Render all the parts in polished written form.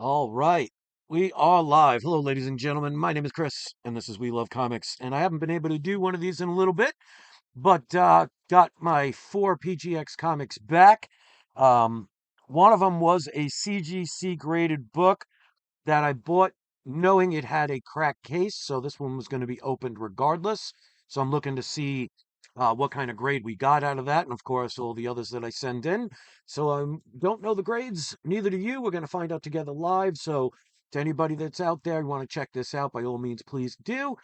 All right. We are live. Hello, ladies and gentlemen. My name is Chris, and this is We Love Comics. And I haven't been able to do one of these in a little bit, but got my four PGX comics back. Um, one of them was a CGC graded book that I bought knowing it had a cracked case, so this one was going to be opened regardless. So I'm looking to see what kind of grade we got out of that, and of course all the others that I send in. So I don't know the grades, neither do you. We're going to find out together live. So to anybody that's out there, you want to check this out, by all means, please do.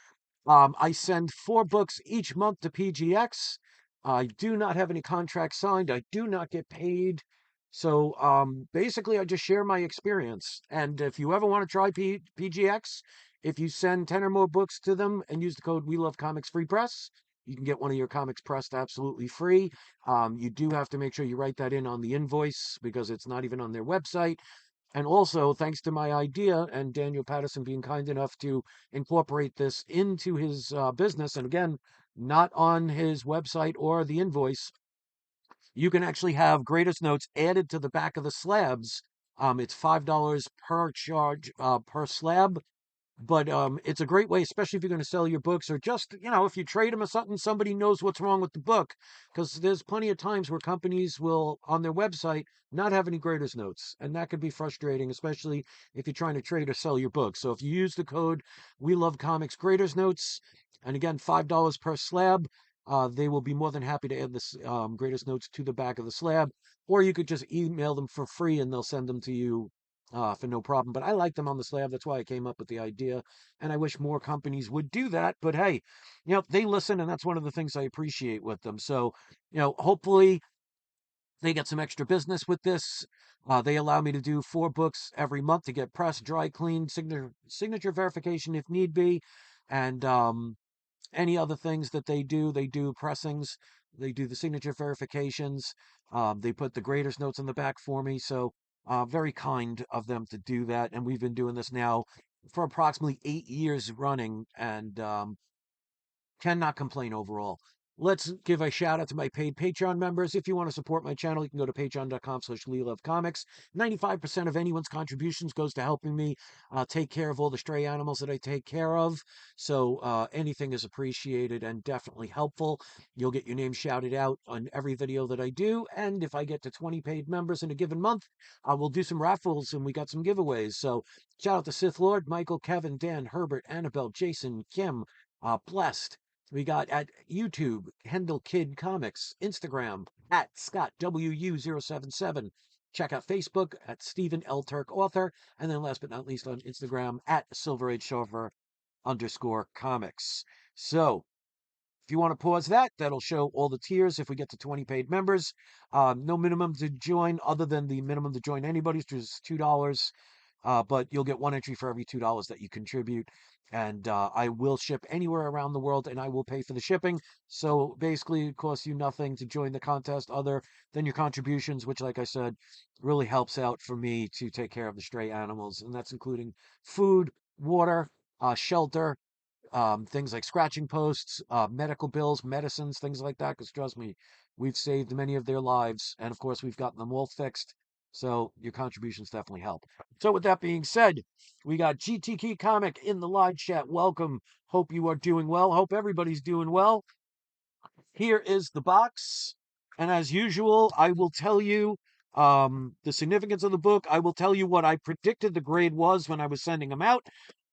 I send four books each month to PGX. I do not have any contracts signed. I do not get paid. So basically, I just share my experience. And if you ever want to try PGX, if you send 10 or more books to them and use the code We Love Comics Free Press, you can get one of your comics pressed absolutely free. You do have to make sure you write that in on the invoice because it's not even on their website. And also, thanks to my idea and Daniel Patterson being kind enough to incorporate this into his business, and again, not on his website or the invoice, you can actually have greatest notes added to the back of the slabs. It's $5 per charge per slab, but it's a great way, especially if you're going to sell your books or just, if you trade them or something, somebody knows what's wrong with the book. Because there's plenty of times where companies will, on their website, not have any graders notes. And that could be frustrating, especially if you're trying to trade or sell your book. So if you use the code We Love Comics Graders Notes, and again, $5 per slab, they will be more than happy to add this graders notes to the back of the slab. Or you could just email them for free and they'll send them to you for no problem. But I like them on the slab. That's why I came up with the idea. And I wish more companies would do that. But hey, they listen, and that's one of the things I appreciate with them. So, hopefully they get some extra business with this. They allow me to do four books every month to get pressed, dry cleaned, signature verification if need be. And any other things that they do pressings, they do the signature verifications, they put the graders notes in the back for me. So very kind of them to do that. And we've been doing this now for approximately 8 years running, and cannot complain overall. Let's give a shout out to my paid Patreon members. If you want to support my channel, you can go to patreon.com/LeeLoveComics. 95% of anyone's contributions goes to helping me take care of all the stray animals that I take care of. So anything is appreciated and definitely helpful. You'll get your name shouted out on every video that I do. And if I get to 20 paid members in a given month, I will do some raffles and we got some giveaways. So shout out to Sith Lord, Michael, Kevin, Dan, Herbert, Annabelle, Jason, Kim, Blessed. We got at YouTube, Kendall Kid Comics, Instagram, at Scott WU077. Check out Facebook at Stephen L. Turk Author. And then last but not least on Instagram at Silver Age Chauffeur _ comics. So if you want to pause that, that'll show all the tiers if we get to 20 paid members. No minimum to join other than the minimum to join anybody's, which is $2. But you'll get one entry for every $2 that you contribute. And I will ship anywhere around the world and I will pay for the shipping. So basically, it costs you nothing to join the contest other than your contributions, which, like I said, really helps out for me to take care of the stray animals. And that's including food, water, shelter, things like scratching posts, medical bills, medicines, things like that. Because trust me, we've saved many of their lives. And of course, we've gotten them all fixed. So your contributions definitely help. So with that being said, we got GTK Comic in the live chat. Welcome. Hope you are doing well. Hope everybody's doing well. Here is the box. And as usual, I will tell you the significance of the book. I will tell you what I predicted the grade was when I was sending them out.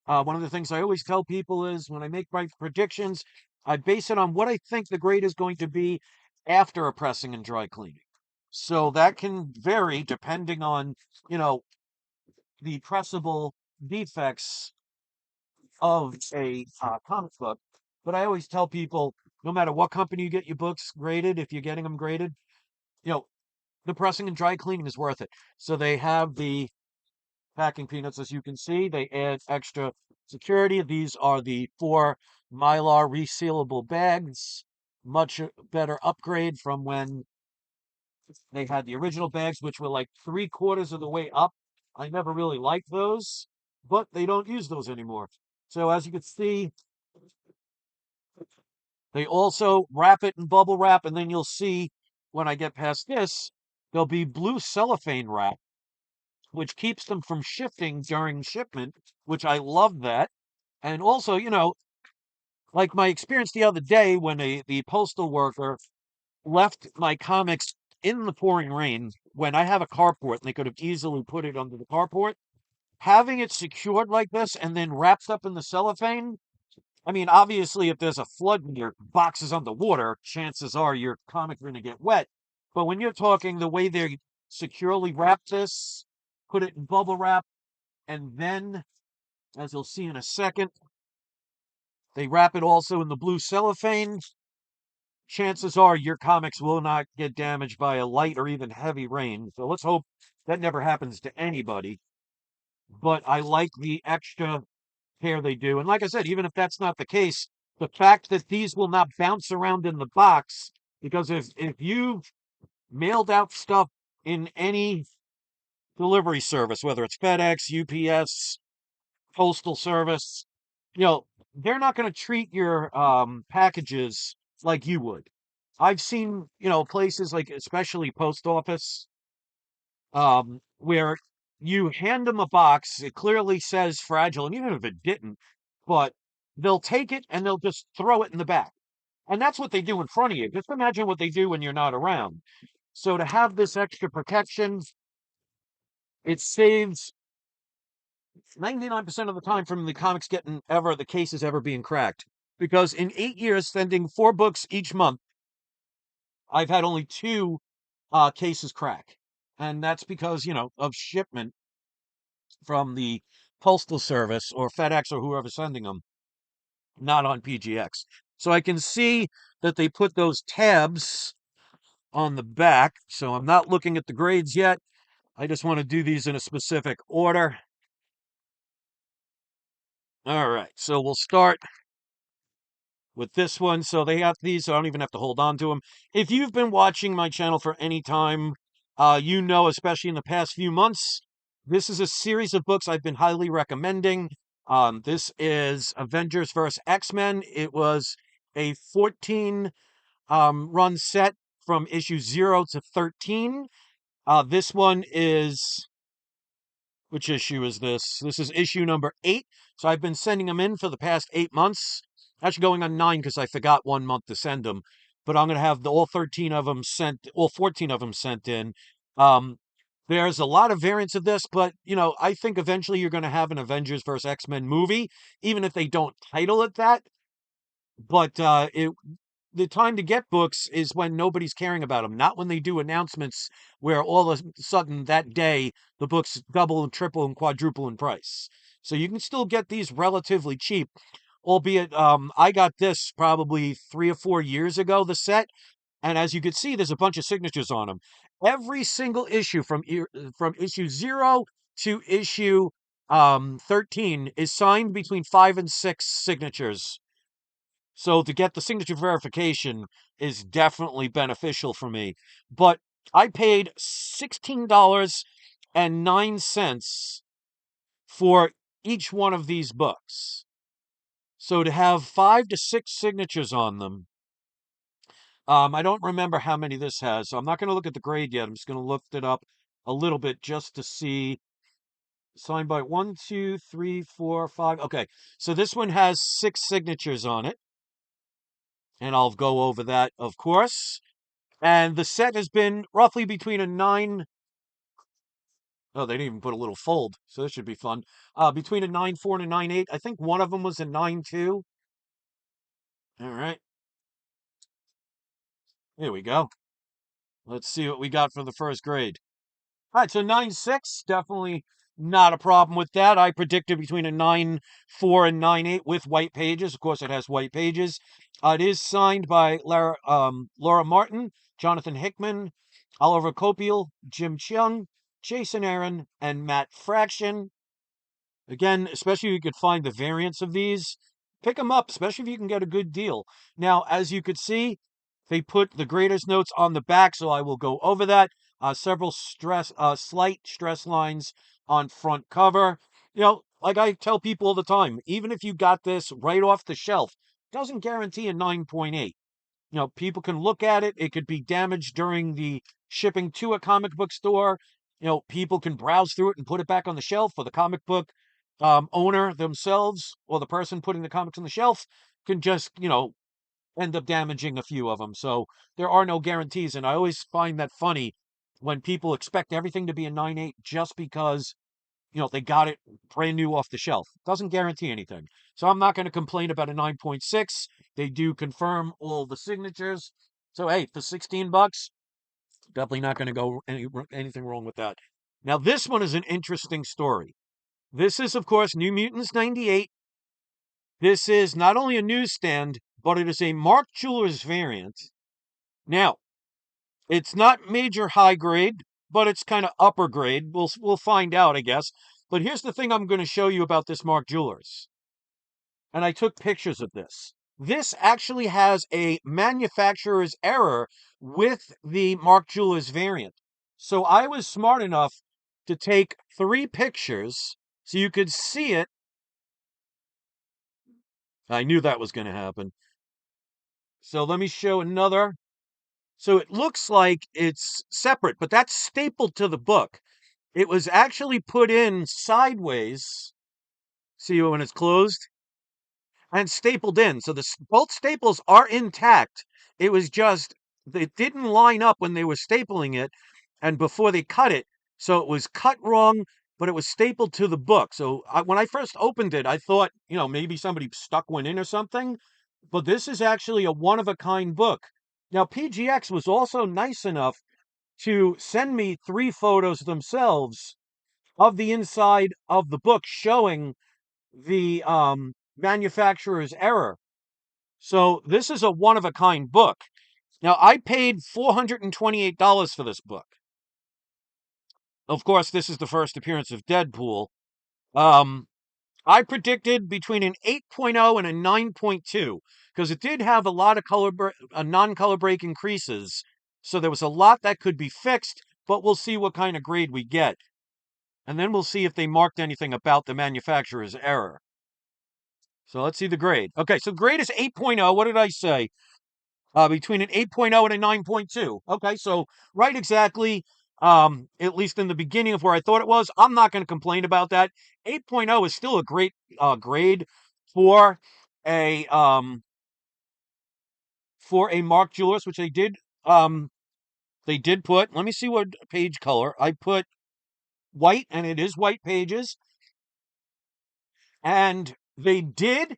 One of the things I always tell people is when I make my predictions, I base it on what I think the grade is going to be after a pressing and dry cleaning. So that can vary depending on, you know, the pressable defects of a comic book. But I always tell people, no matter what company you get your books graded, if you're getting them graded, you know, the pressing and dry cleaning is worth it. So they have the packing peanuts, as you can see. They add extra security. These are the 4 Mylar resealable bags. Much better upgrade from when they had the original bags, which were like 3/4 of the way up. I never really liked those, but they don't use those anymore. So as you can see, they also wrap it in bubble wrap, and then you'll see when I get past this, there'll be blue cellophane wrap which keeps them from shifting during shipment, which I love that. And also, like my experience the other day when the postal worker left my comics in the pouring rain when I have a carport and they could have easily put it under the carport. Having it secured like this and then wrapped up in the cellophane. I mean, obviously, if there's a flood and your box is underwater, chances are your comic are going to get wet. But when you're talking the way they securely wrap this, put it in bubble wrap, and then, as you'll see in a second, they wrap it also in the blue cellophane, chances are your comics will not get damaged by a light or even heavy rain. So let's hope that never happens to anybody. But I like the extra care they do. And like I said, even if that's not the case, the fact that these will not bounce around in the box, because if you've mailed out stuff in any delivery service, whether it's FedEx, UPS, Postal Service, you know, they're not going to treat your packages like you would. I've seen, places like especially post office, where you hand them a box, it clearly says fragile, and even if it didn't, but they'll take it and they'll just throw it in the back. And that's what they do in front of you. Just imagine what they do when you're not around. So to have this extra protection, it saves 99% of the time from the comics getting the cases ever being cracked. Because in 8 years, sending 4 books each month, I've had only 2 cases crack. And that's because, of shipment from the Postal Service or FedEx or whoever's sending them, not on PGX. So I can see that they put those tabs on the back. So I'm not looking at the grades yet. I just want to do these in a specific order. All right, so we'll start with this one. So they have these, so I don't even have to hold on to them. If you've been watching my channel for any time, you know, especially in the past few months, this is a series of books I've been highly recommending. This is Avengers vs. X-Men. It was a 14 run set from issue 0 to 13. This one is, which issue is this? This is issue number 8. So I've been sending them in for the past 8 months. Actually going on 9 because I forgot 1 month to send them. But I'm going to have all 13 of them sent, all 14 of them sent in. Um, there's a lot of variants of this, but, I think eventually you're going to have an Avengers vs. X-Men movie, even if they don't title it that. But the time to get books is when nobody's caring about them, not when they do announcements where all of a sudden that day the books double and triple and quadruple in price. So you can still get these relatively cheap, albeit I got this probably 3 or 4 years ago, the set, and as you can see, there's a bunch of signatures on them. Every single issue from issue 0 to issue 13 is signed between 5 and 6 signatures. So to get the signature verification is definitely beneficial for me. But I paid $16.09 for each one of these books. So to have 5 to 6 signatures on them, I don't remember how many this has, so I'm not going to look at the grade yet. I'm just going to look it up a little bit just to see. Signed by 1, 2, 3, 4, 5. Okay, so this one has 6 signatures on it. And I'll go over that, of course. And the set has been roughly between a 9. Oh, they didn't even put a little fold, so this should be fun. Between a 9.4 and a 9.8. I think one of them was a 9.2. All right. Here we go. Let's see what we got for the first grade. All right, so 9.6, definitely not a problem with that. I predicted between a 9.4 and 9.8 with white pages. Of course, it has white pages. It is signed by Laura Martin, Jonathan Hickman, Oliver Copiel, Jim Cheung, Jason Aaron, and Matt Fraction. Again, especially if you could find the variants of these, pick them up, especially if you can get a good deal. Now, as you could see, they put the graders notes on the back, so I will go over that. Several slight stress lines on front cover. Like I tell people all the time, even if you got this right off the shelf, doesn't guarantee a 9.8. People can look at it. It could be damaged during the shipping to a comic book store. people can browse through it and put it back on the shelf, or the comic book owner themselves, or the person putting the comics on the shelf can just, end up damaging a few of them. So there are no guarantees. And I always find that funny when people expect everything to be a 9.8 just because, they got it brand new off the shelf. Doesn't guarantee anything. So I'm not going to complain about a 9.6. They do confirm all the signatures. So hey, for 16 bucks, definitely not going to go anything wrong with that. Now, this one is an interesting story. This is, of course, New Mutants 98. This is not only a newsstand, but it is a Mark Jewelers variant. Now, it's not major high grade, but it's kind of upper grade. We'll find out, I guess. But here's the thing I'm going to show you about this Mark Jewelers. And I took pictures of this. This actually has a manufacturer's error with the Mark Jewelers variant. So I was smart enough to take 3 pictures so you could see it. I knew that was going to happen. So let me show another. So it looks like it's separate, but that's stapled to the book. It was actually put in sideways. See when it's closed? And stapled in. So both staples are intact. It was just, it didn't line up when they were stapling it and before they cut it. So it was cut wrong, but it was stapled to the book. So when I first opened it, I thought, maybe somebody stuck one in or something. But this is actually a one-of-a-kind book. Now, PGX was also nice enough to send me 3 photos themselves of the inside of the book showing the manufacturer's error. So this is a one-of-a-kind book. Now, I paid $428 for this book. Of course, this is the first appearance of Deadpool. I predicted between an 8.0 and a 9.2 because it did have a lot of non-color break increases. So there was a lot that could be fixed, but we'll see what kind of grade we get. And then we'll see if they marked anything about the manufacturer's error. So let's see the grade. Okay, so grade is 8.0. What did I say? Between an 8.0 and a 9.2. Okay, so right exactly, at least in the beginning of where I thought it was. I'm not going to complain about that. 8.0 is still a great grade for a Mark Jewelers, which they did put. Let me see what page color. I put white, and it is white pages. And they did,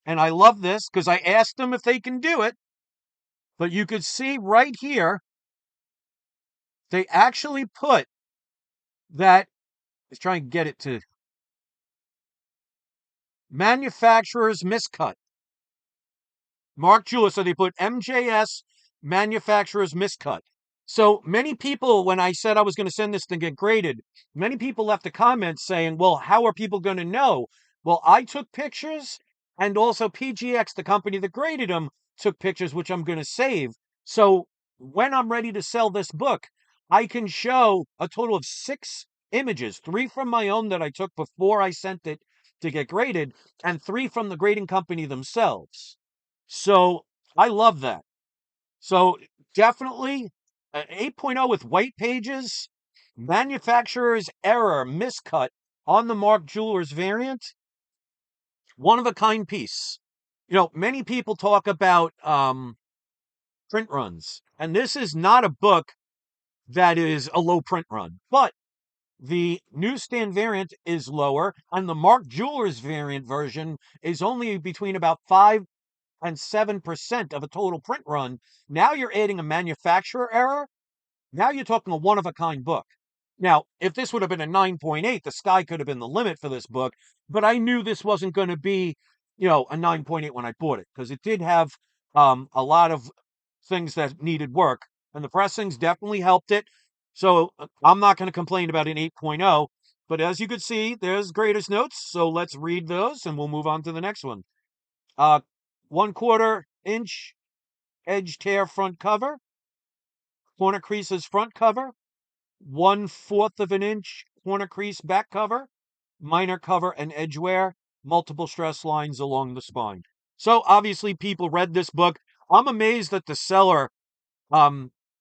and I love this because I asked them if they can do it. But you could see right here, they actually put that, let's try and get it to manufacturer's miscut. Mark Jewelers, so they put MJS manufacturer's miscut. So many people, when I said I was going to send this to get graded, many people left a comment saying, well, how are people going to know? Well, I took pictures, and also PGX, the company that graded them, took pictures, which I'm going to save. So when I'm ready to sell this book, I can show a total of 6 images, 3 from my own that I took before I sent it to get graded, and 3 from the grading company themselves. So I love that. So definitely an 8.0 with white pages, manufacturer's error, miscut on the Mark Jewelers variant, one-of-a-kind piece. Many people talk about print runs, and this is not a book that is a low print run, but the newsstand variant is lower, and the Mark Jewelers variant version is only between about 5 and 7% of a total print run. Now you're adding a manufacturer error. Now you're talking a one-of-a-kind book. Now, if this would have been a 9.8, the sky could have been the limit for this book, but I knew this wasn't going to be, a 9.8 when I bought it, because it did have a lot of things that needed work, and the pressings definitely helped it. So I'm not going to complain about an 8.0, but as you could see, there's graders notes, so let's read those, and we'll move on to the next one. 1/4 inch edge tear front cover, corner creases front cover, 1/4 of an inch corner crease back cover, minor cover and edge wear, multiple stress lines along the spine. So obviously people read this book. I'm amazed that the seller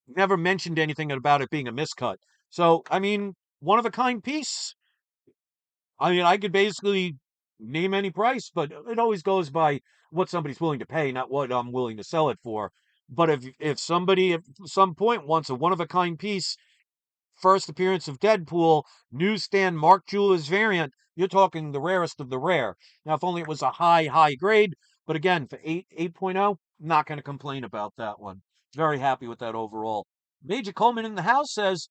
never mentioned anything about it being a miscut. So, I mean, one of a kind piece. I mean, I could basically name any price, but it always goes by what somebody's willing to pay, not what I'm willing to sell it for. But if somebody at some point wants a one of a kind piece, first appearance of Deadpool, newsstand Mark Julas variant, you're talking the rarest of the rare. Now, if only it was a high grade, but again, for 8.0, not going to complain about that one. Very happy with that overall. Major Coleman in the house says,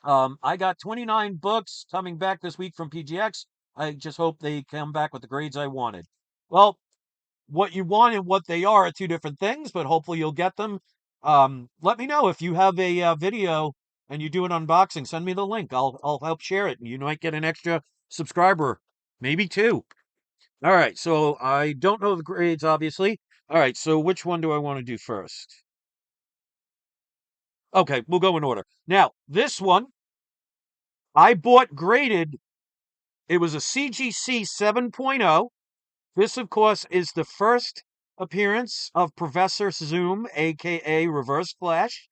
I got 29 books coming back this week from PGX. I just hope they come back with the grades I wanted. Well, what you want and what they are two different things, but hopefully you'll get them. Let me know if you have a video and you do an unboxing. Send me the link. I'll help share it, and you might get an extra subscriber, maybe two. All right. So I don't know the grades, obviously. All right. So which one do I want to do first? Okay, we'll go in order. Now, this one I bought graded. It was a CGC 7.0. This, of course, is the first appearance of Professor Zoom, aka Reverse Flash.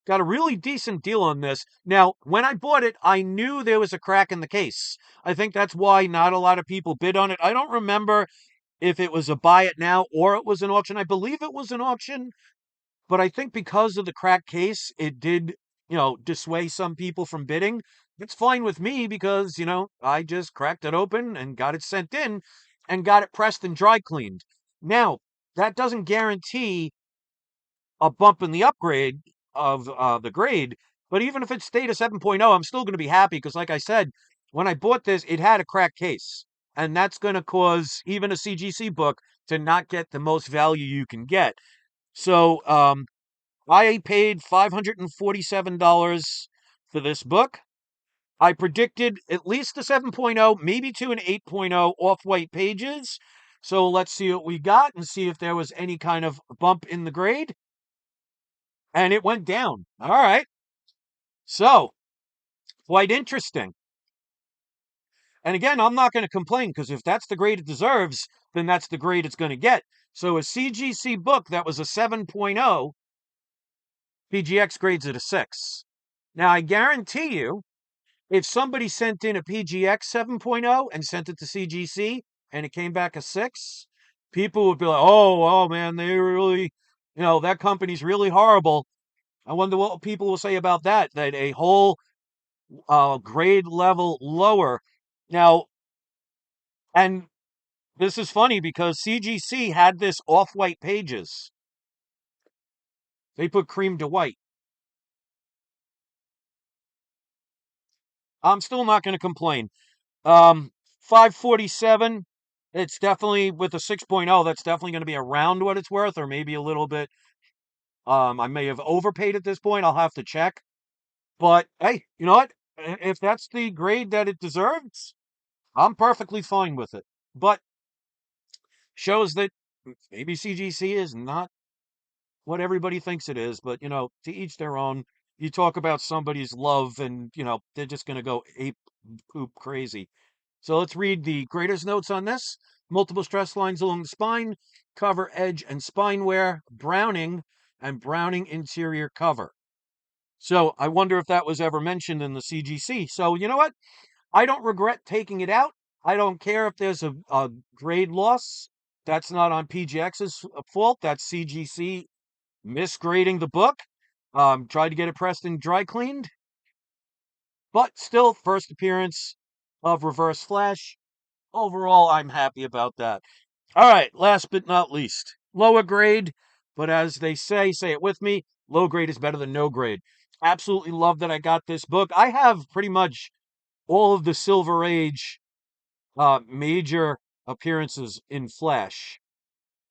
Got a really decent deal on this. Now, when I bought it, I knew there was a crack in the case. I think that's why not a lot of people bid on it. I don't remember if it was a buy it now or it was an auction. I believe it was an auction, but I think because of the cracked case, it did, dissuade some people from bidding. It's fine with me because, I just cracked it open and got it sent in and got it pressed and dry cleaned. Now, that doesn't guarantee a bump in the upgrade of the grade, but even if it stayed a 7.0, I'm still going to be happy because, like I said, when I bought this, it had a cracked case. And that's going to cause even a CGC book to not get the most value you can get. So, I paid $547 for this book. I predicted at least a 7.0, maybe to an 8.0 off-white pages. So let's see what we got and see if there was any kind of bump in the grade. And it went down. All right. So, quite interesting. And again, I'm not going to complain because if that's the grade it deserves, then that's the grade it's going to get. So a CGC book that was a 7.0, PGX grades it a 6. Now, I guarantee you, if somebody sent in a PGX 7.0 and sent it to CGC and it came back a 6, people would be like, oh man, they really, that company's really horrible. I wonder what people will say about that a whole grade level lower. Now, and this is funny because CGC had this off-white pages. They put cream to white. I'm still not going to complain. 547. It's definitely with a 6.0. That's definitely going to be around what it's worth, or maybe a little bit. I may have overpaid at this point. I'll have to check. But hey, you know what? If that's the grade that it deserves, I'm perfectly fine with it. But shows that maybe CGC is not what everybody thinks it is. But to each their own. You talk about somebody's love, and they're just going to go ape poop crazy. So let's read the graders notes on this. Multiple stress lines along the spine, cover, edge, and spine wear, browning, and browning interior cover. So I wonder if that was ever mentioned in the CGC. So you know what? I don't regret taking it out. I don't care if there's a grade loss. That's not on PGX's fault. That's CGC misgrading the book. Tried to get it pressed and dry cleaned. But still, first appearance of Reverse Flash. Overall, I'm happy about that. All right, last but not least, lower grade. But as they say it with me, low grade is better than no grade. Absolutely love that I got this book. I have pretty much all of the Silver Age major appearances in Flash.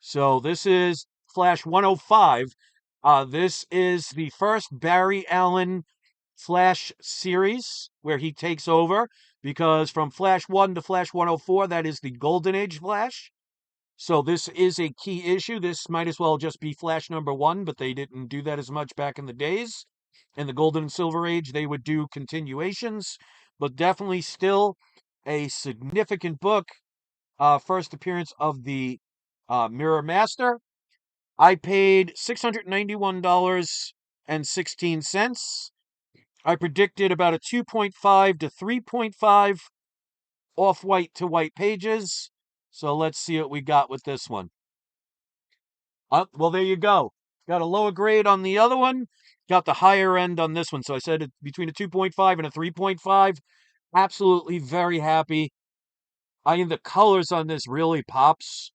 So this is Flash 105. This is the first Barry Allen Flash series where he takes over because from Flash 1 to Flash 104, that is the Golden Age Flash. So this is a key issue. This might as well just be Flash number 1, but they didn't do that as much back in the days. In the Golden and Silver Age, they would do continuations, but definitely still a significant book. First appearance of the Mirror Master. I paid $691.16. I predicted about a 2.5 to 3.5 off-white to white pages. So let's see what we got with this one. Well, there you go. Got a lower grade on the other one. Got the higher end on this one. So I said between a 2.5 and a 3.5. Absolutely very happy. I mean, the colors on this really pops.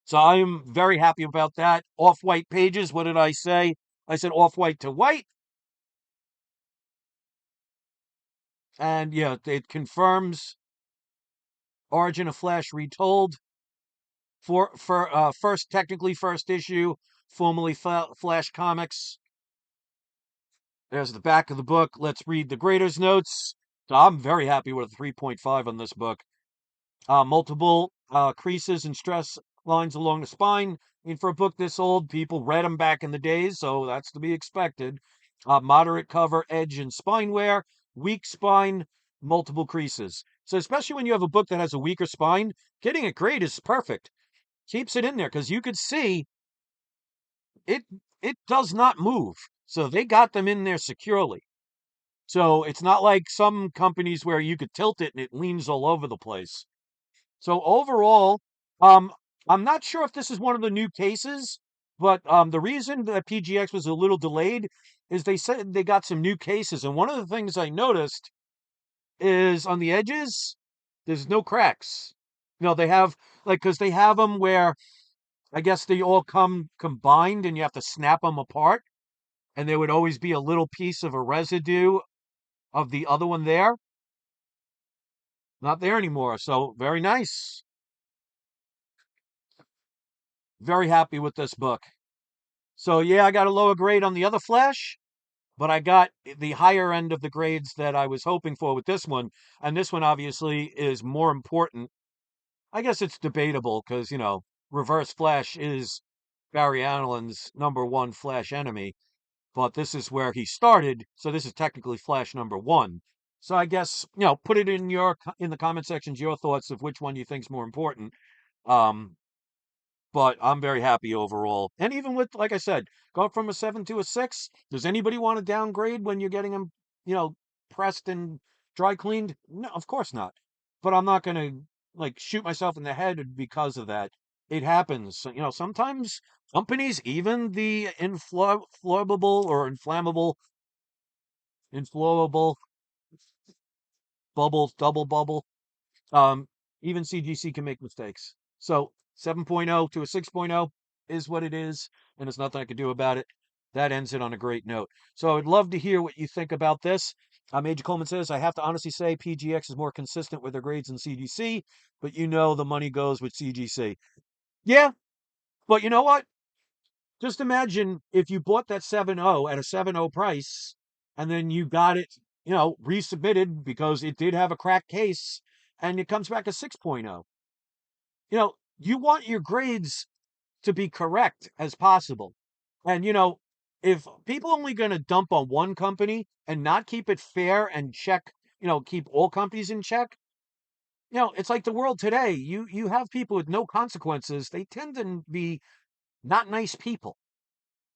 So I am very happy about that. Off-white pages. What did I say? I said off-white to white. And yeah, it confirms Origin of Flash Retold. For technically first issue, formerly Flash Comics. There's the back of the book. Let's read the grader's notes. So I'm very happy with a 3.5 on this book. Multiple creases and stress lines along the spine. I mean, for a book this old, people read them back in the days, so that's to be expected. Moderate cover, edge, and spine wear. Weak spine, multiple creases. So especially when you have a book that has a weaker spine, getting a grade is perfect. Keeps it in there because you could see it it does not move. So they got them in there securely. So it's not like some companies where you could tilt it and it leans all over the place. So overall, um, I'm not sure if this is one of the new cases, but the reason that PGX was a little delayed is they said they got some new cases, and one of the things I noticed is on the edges, there's no cracks. They have because they have them where I guess they all come combined and you have to snap them apart. And there would always be a little piece of a residue of the other one there. Not there anymore. So very nice. Very happy with this book. So yeah, I got a lower grade on the other Flash, but I got the higher end of the grades that I was hoping for with this one. And this one obviously is more important. I guess it's debatable because, Reverse Flash is Barry Allen's #1 Flash enemy. But this is where he started, so this is technically Flash #1. So I guess, put it in the comment sections your thoughts of which one you think's more important. Um, but I'm very happy overall. And even with, like I said, go from a 7 to a 6. Does anybody want to downgrade when you're getting them, pressed and dry cleaned? No, of course not. But I'm not going to like shoot myself in the head because of that. It happens. Sometimes companies, even the inflammable bubbles, double bubble, um, even CGC can make mistakes. So 7.0 to a 6.0 is what it is, and there's nothing I can do about it. That ends it on a great note. So I would love to hear what you think about this. Major Coleman says, I have to honestly say PGX is more consistent with their grades than CGC, but the money goes with CGC. Yeah, but you know what? Just imagine if you bought that 7.0 at a 7.0 price and then you got it, resubmitted because it did have a cracked case and it comes back a 6.0. You want your grades to be correct as possible. And, if people only going to dump on one company and not keep it fair and check, keep all companies in check, it's like the world today. You have people with no consequences. They tend to be not nice people.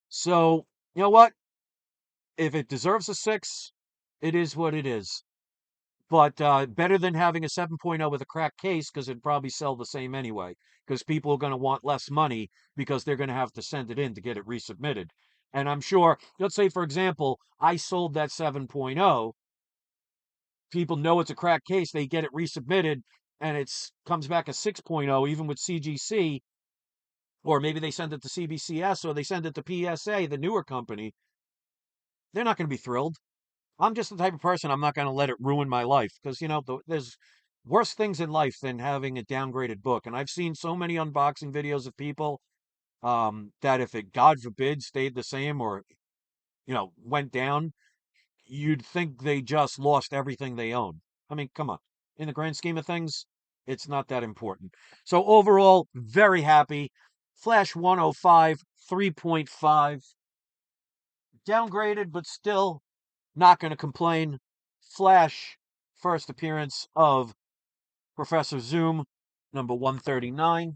So, you know what? If it deserves a 6, it is what it is. But better than having a 7.0 with a cracked case because it'd probably sell the same anyway. Because people are going to want less money because they're going to have to send it in to get it resubmitted. And I'm sure, let's say, for example, I sold that 7.0. People know it's a cracked case. They get it resubmitted and it comes back a 6.0, even with CGC. Or maybe they send it to CBCS or they send it to PSA, the newer company. They're not going to be thrilled. I'm just the type of person I'm not going to let it ruin my life because there's worse things in life than having a downgraded book. And I've seen so many unboxing videos of people that if it, God forbid, stayed the same or went down, you'd think they just lost everything they own. I mean, come on. In the grand scheme of things, it's not that important. So overall, very happy. Flash 105, 3.5, downgraded, but still not going to complain. Flash, first appearance of Professor Zoom, number 139.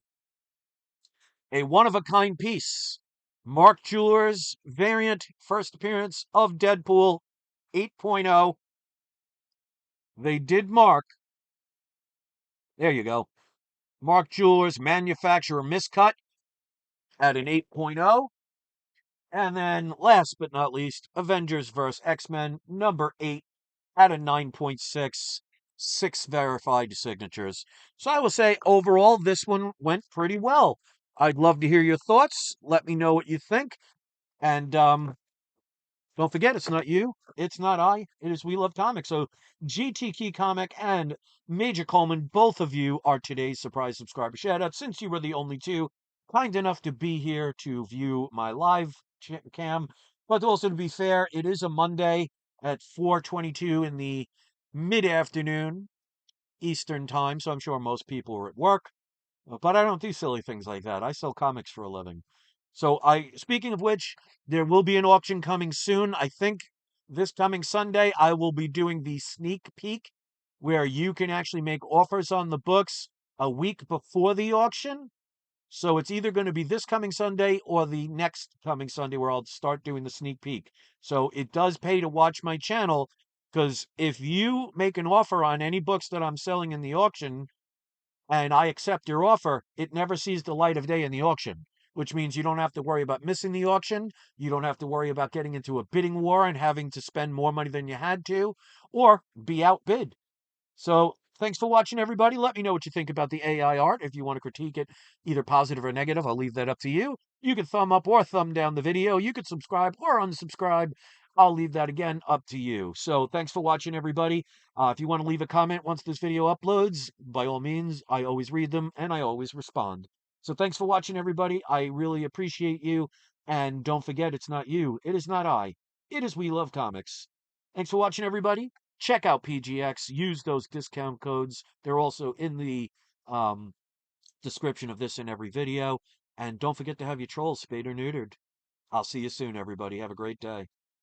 A one-of-a-kind piece. Mark Jewelers variant, first appearance of Deadpool, 8.0. They did mark, there you go, Mark Jewelers manufacturer miscut at an 8.0. And then last but not least, Avengers vs. X-Men number 8 at a 9.6, 6 verified signatures. So I will say overall, this one went pretty well. I'd love to hear your thoughts. Let me know what you think. And don't forget, it's not you, it's not I, it is We Love Comics. So GT Key Comic and Major Coleman, both of you are today's surprise subscriber shout out, since you were the only two kind enough to be here to view my live cam. But also, to be fair, it is a Monday at 4:22 in the mid-afternoon Eastern time, so I'm sure most people are at work. But I don't do silly things like that. I sell comics for a living. So speaking of which, there will be an auction coming soon. I think this coming Sunday, I will be doing the sneak peek where you can actually make offers on the books a week before the auction. So it's either going to be this coming Sunday or the next coming Sunday where I'll start doing the sneak peek. So it does pay to watch my channel, because if you make an offer on any books that I'm selling in the auction, and I accept your offer, it never sees the light of day in the auction, which means you don't have to worry about missing the auction. You don't have to worry about getting into a bidding war and having to spend more money than you had to, or be outbid. So thanks for watching, everybody. Let me know what you think about the AI art. If you want to critique it, either positive or negative, I'll leave that up to you. You can thumb up or thumb down the video. You can subscribe or unsubscribe. I'll leave that again up to you. So thanks for watching, everybody. If you want to leave a comment once this video uploads, by all means, I always read them and I always respond. So thanks for watching, everybody. I really appreciate you. And don't forget, it's not you. It is not I. It is We Love Comics. Thanks for watching, everybody. Check out PGX. Use those discount codes. They're also in the um, description of this and every video. And don't forget to have your trolls spayed or neutered. I'll see you soon, everybody. Have a great day.